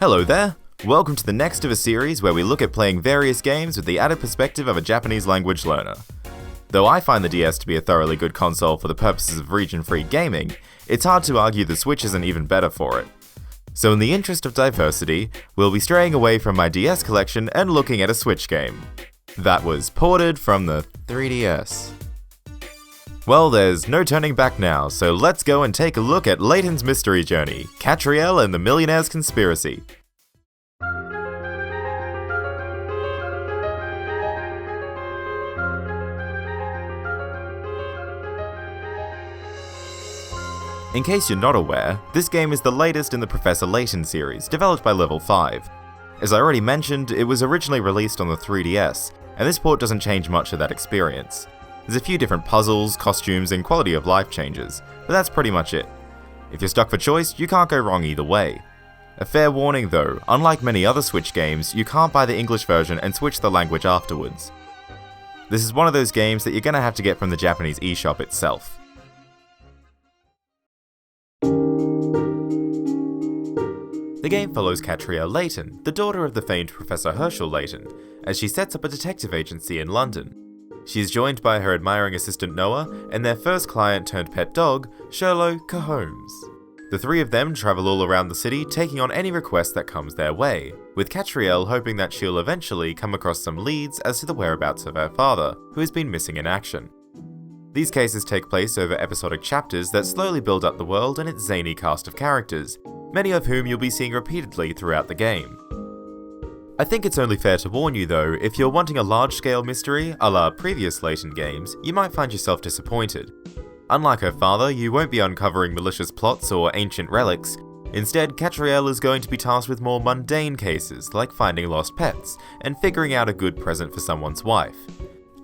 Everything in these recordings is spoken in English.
Hello there! Welcome to the next of a series where we look at playing various games with the added perspective of a Japanese language learner. Though I find the DS to be a thoroughly good console for the purposes of region-free gaming, it's hard to argue the Switch isn't even better for it. So in the interest of diversity, we'll be straying away from my DS collection and looking at a Switch game. That was ported from the 3DS. Well, there's no turning back now, so let's go and take a look at Layton's mystery journey, Katrielle and the Millionaire's conspiracy. In case you're not aware, this game is the latest in the Professor Layton series, developed by Level 5. As I already mentioned, it was originally released on the 3DS, and this port doesn't change much of that experience. There's a few different puzzles, costumes, and quality of life changes, but that's pretty much it. If you're stuck for choice, you can't go wrong either way. A fair warning though, unlike many other Switch games, you can't buy the English version and switch the language afterwards. This is one of those games that you're gonna have to get from the Japanese eShop itself. The game follows Katrielle Layton, the daughter of the famed Professor Herschel Layton, as she sets up a detective agency in London. She is joined by her admiring assistant Noah and their first client turned pet dog, Sherlock Holmes. The three of them travel all around the city taking on any request that comes their way, with Katrielle hoping that she'll eventually come across some leads as to the whereabouts of her father, who has been missing in action. These cases take place over episodic chapters that slowly build up the world and its zany cast of characters, many of whom you'll be seeing repeatedly throughout the game. I think it's only fair to warn you though, if you're wanting a large-scale mystery a la previous Layton games, you might find yourself disappointed. Unlike her father, you won't be uncovering malicious plots or ancient relics. Instead, Katrielle is going to be tasked with more mundane cases, like finding lost pets, and figuring out a good present for someone's wife.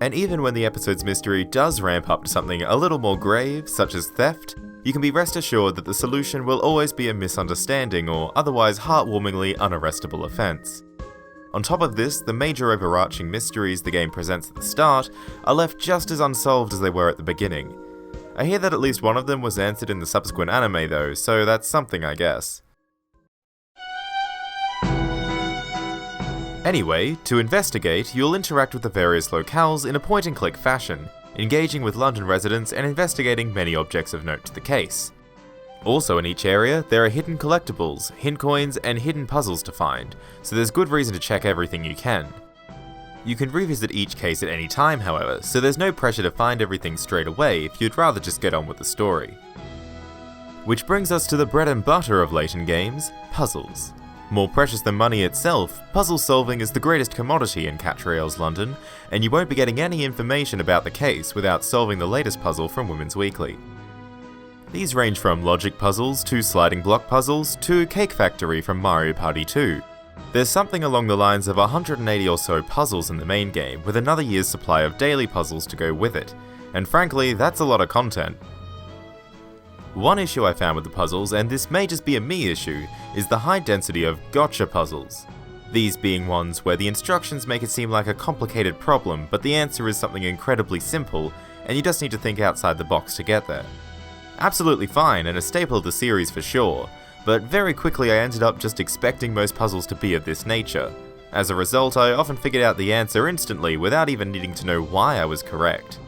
And even when the episode's mystery does ramp up to something a little more grave, such as theft, you can be rest assured that the solution will always be a misunderstanding or otherwise heartwarmingly unarrestable offense. On top of this, the major overarching mysteries the game presents at the start are left just as unsolved as they were at the beginning. I hear that at least one of them was answered in the subsequent anime though, so that's something I guess. Anyway, to investigate, you'll interact with the various locales in a point-and-click fashion, engaging with London residents and investigating many objects of note to the case. Also in each area, there are hidden collectibles, hint coins, and hidden puzzles to find, so there's good reason to check everything you can. You can revisit each case at any time, however, so there's no pressure to find everything straight away if you'd rather just get on with the story. Which brings us to the bread and butter of Layton games, puzzles. More precious than money itself, puzzle solving is the greatest commodity in Katrielle's London, and you won't be getting any information about the case without solving the latest puzzle from Women's Weekly. These range from logic puzzles to sliding block puzzles to Cake Factory from Mario Party 2. There's something along the lines of 180 or so puzzles in the main game with another year's supply of daily puzzles to go with it, and frankly, that's a lot of content. One issue I found with the puzzles, and this may just be a me issue, is the high density of gotcha puzzles. These being ones where the instructions make it seem like a complicated problem, but the answer is something incredibly simple, and you just need to think outside the box to get there. Absolutely fine and a staple of the series for sure, but very quickly I ended up just expecting most puzzles to be of this nature. As a result, I often figured out the answer instantly without even needing to know why I was correct.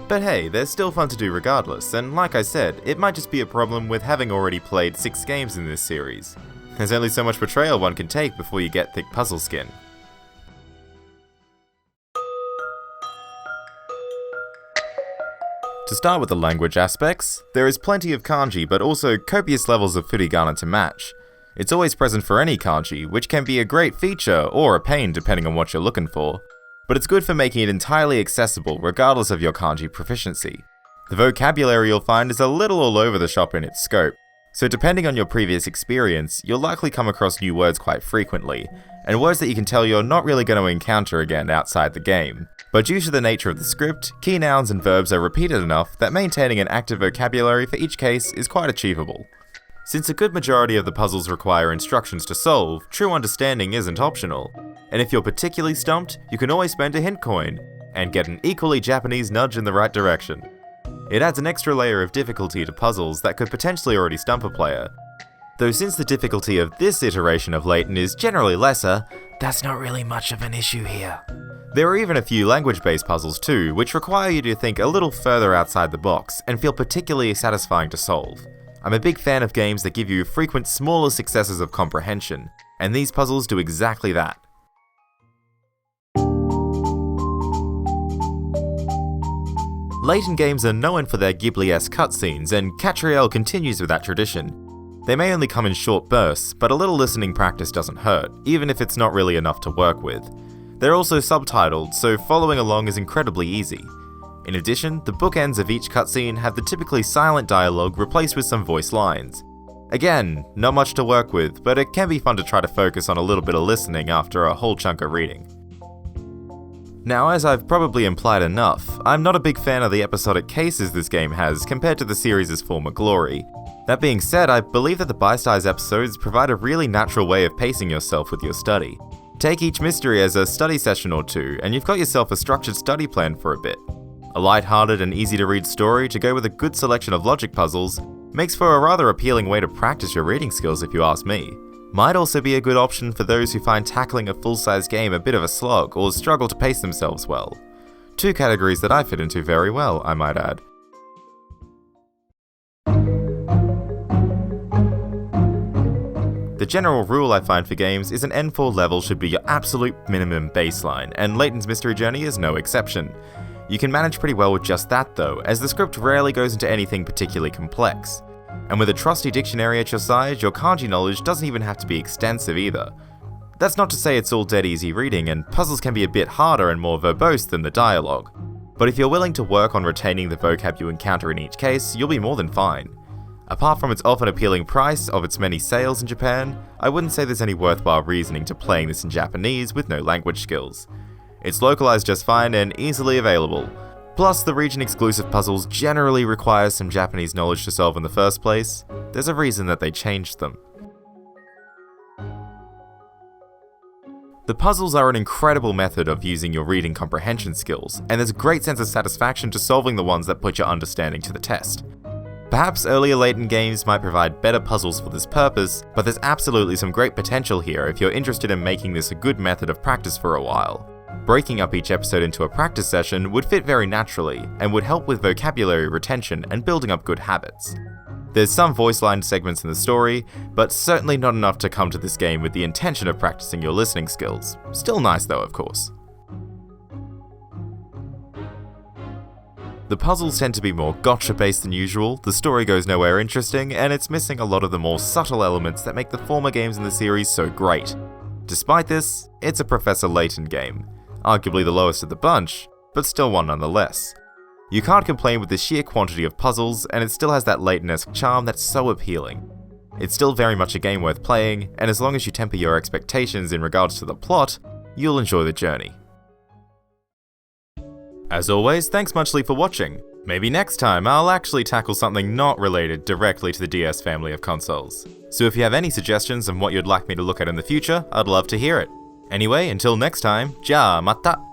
But hey, they're still fun to do regardless, and like I said, it might just be a problem with having already played 6 games in this series. There's only so much betrayal one can take before you get thick puzzle skin. To start with the language aspects, there is plenty of kanji but also copious levels of furigana to match. It's always present for any kanji, which can be a great feature or a pain depending on what you're looking for, but it's good for making it entirely accessible regardless of your kanji proficiency. The vocabulary you'll find is a little all over the shop in its scope, so depending on your previous experience, you'll likely come across new words quite frequently, and words that you can tell you're not really going to encounter again outside the game. But due to the nature of the script, key nouns and verbs are repeated enough that maintaining an active vocabulary for each case is quite achievable. Since a good majority of the puzzles require instructions to solve, true understanding isn't optional. And if you're particularly stumped, you can always spend a hint coin, and get an equally Japanese nudge in the right direction. It adds an extra layer of difficulty to puzzles that could potentially already stump a player. Though since the difficulty of this iteration of Layton is generally lesser, that's not really much of an issue here. There are even a few language-based puzzles too, which require you to think a little further outside the box and feel particularly satisfying to solve. I'm a big fan of games that give you frequent smaller successes of comprehension, and these puzzles do exactly that. Layton games are known for their Ghibli-esque cutscenes, and Katrielle continues with that tradition. They may only come in short bursts, but a little listening practice doesn't hurt, even if it's not really enough to work with. They're also subtitled, so following along is incredibly easy. In addition, the bookends of each cutscene have the typically silent dialogue replaced with some voice lines. Again, not much to work with, but it can be fun to try to focus on a little bit of listening after a whole chunk of reading. Now, as I've probably implied enough, I'm not a big fan of the episodic cases this game has compared to the series' former glory. That being said, I believe that the bite-sized episodes provide a really natural way of pacing yourself with your study. Take each mystery as a study session or two, and you've got yourself a structured study plan for a bit. A light-hearted and easy-to-read story to go with a good selection of logic puzzles makes for a rather appealing way to practice your reading skills if you ask me. Might also be a good option for those who find tackling a full-size game a bit of a slog or struggle to pace themselves well. Two categories that I fit into very well, I might add. The general rule I find for games is an N4 level should be your absolute minimum baseline, and Layton's Mystery Journey is no exception. You can manage pretty well with just that though, as the script rarely goes into anything particularly complex. And with a trusty dictionary at your side, your kanji knowledge doesn't even have to be extensive either. That's not to say it's all dead easy reading, and puzzles can be a bit harder and more verbose than the dialogue. But if you're willing to work on retaining the vocab you encounter in each case, you'll be more than fine. Apart from its often appealing price of its many sales in Japan, I wouldn't say there's any worthwhile reasoning to playing this in Japanese with no language skills. It's localized just fine and easily available. Plus, the region-exclusive puzzles generally require some Japanese knowledge to solve in the first place. There's a reason that they changed them. The puzzles are an incredible method of using your reading comprehension skills, and there's a great sense of satisfaction to solving the ones that put your understanding to the test. Perhaps earlier Layton games might provide better puzzles for this purpose, but there's absolutely some great potential here if you're interested in making this a good method of practice for a while. Breaking up each episode into a practice session would fit very naturally, and would help with vocabulary retention and building up good habits. There's some voice-lined segments in the story, but certainly not enough to come to this game with the intention of practicing your listening skills. Still nice though, of course. The puzzles tend to be more gotcha-based than usual, the story goes nowhere interesting, and it's missing a lot of the more subtle elements that make the former games in the series so great. Despite this, it's a Professor Layton game. Arguably the lowest of the bunch, but still one nonetheless. You can't complain with the sheer quantity of puzzles, and it still has that Layton-esque charm that's so appealing. It's still very much a game worth playing, and as long as you temper your expectations in regards to the plot, you'll enjoy the journey. As always, thanks muchly for watching. Maybe next time I'll actually tackle something not related directly to the DS family of consoles. So if you have any suggestions on what you'd like me to look at in the future, I'd love to hear it. Anyway, until next time, ja mata!